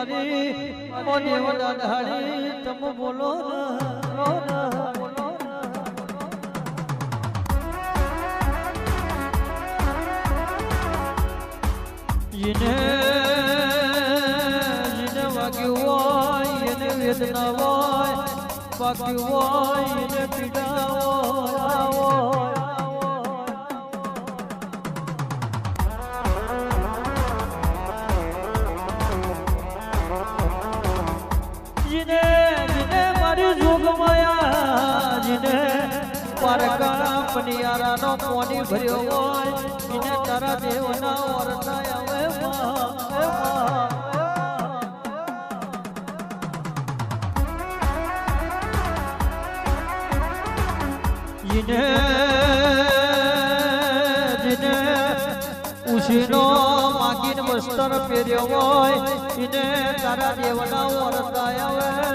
મારી ઓ દેવડા ઢાળી તમે બોલો એને વાગ્યું હોય એને વેદના હોય વાગ્યું હોય એને પીડા હોય પનિયારાનો પોની ભર્યો હોય એને તારા દેવના વરસાય આવે જીને ઉશીનો માગીને વસ્ત્ર પહેર્યો હોય એને તારા દેવના વરસાય આવે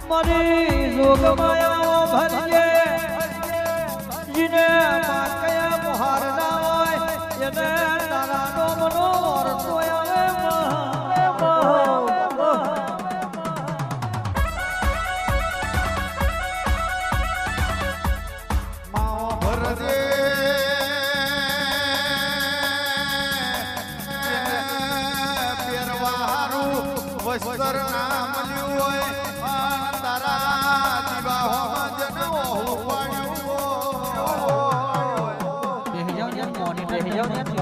મારી જોગ માયા ભરજે જીને કયા મોહાર ના હોય એને તારાનો મનો વરસો આવે માઓ ભરજે પહેરવારું વસ્ત્ર ના મળ્યું હોય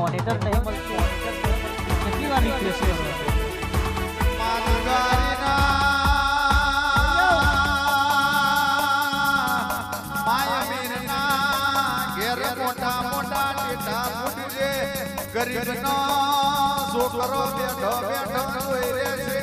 મોનિટર નહીં મળતું કેટલી વાર રિક્વેસ્ટ છે ગરીબ નો છોકરો બેઠો બેઠો કોઈ રે છે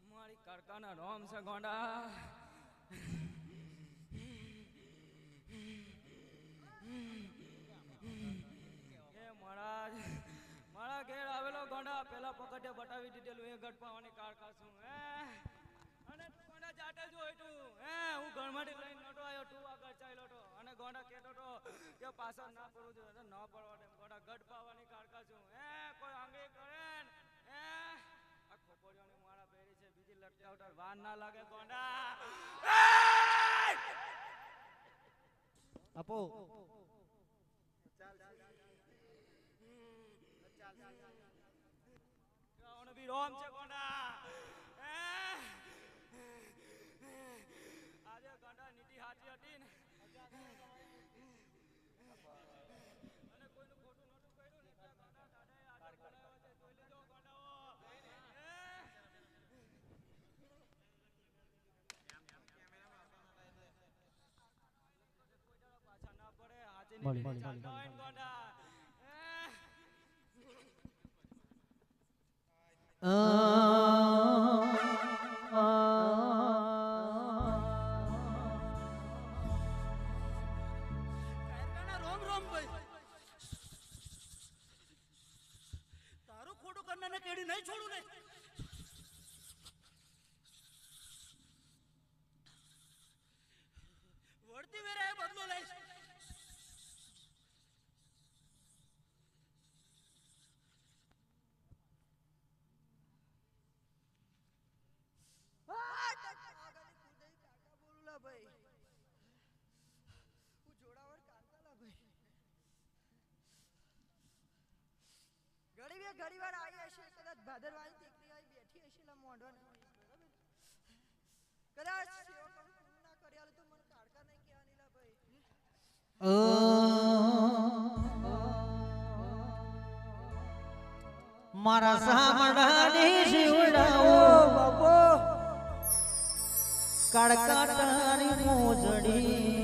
મારી કારકાના રોમ છે ગોંડા મારા ઘેર આવેલો ગોંડા પેલા પકડે બતાવી દીધેલું એ ગઢપાવાની કારકા છું અને તું ગોંડા જાતે જ હોય તું હું ઘરમાંથી લઈને નતો આવ્યો તું આગળ ચાલ્યો તો અને ગોંડા કહેતો તો કે પાછળ ના પડવું જોઈએ ન પડવા દે ગોંડા ગઢપાવાની કારકા છું કોઈ આંગળી કરે આ ખોપડીઓની માળા પહેરી છે બીજી લટકાવટર વાર ના લાગે ગોંડા આપો રોમ છે ગોંડા આજે ગોંડા નીતિ હાથી હતી ને અને કોઈનું ખોટું નતું કર્યું ને એટલે ગોંડા દાદાએ આજે બનાવ્યો છે જોઈ લેજો ગોંડાઓ પાછા ના પડે હાથી ની ગોંડા તારું ખોટું કરનારને કેડી નહીં છોડું ને વળતી વેરાએ બદલો લઈશ એ ઘણી વાર આવી હશે કદાચ ભાદરવાની ટેકરી આવી બેઠી હશે એટલે મોઢવા ના હોય બરાબર કદાચ સેવા પણ પૂરું ના કરી આલે તો મને કાળકા નહીં કહેવાની લા ભાઈ મારા સામડાની શિવડાઓ બાપો કડકાટાની મોજડી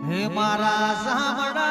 હે મારા સામડા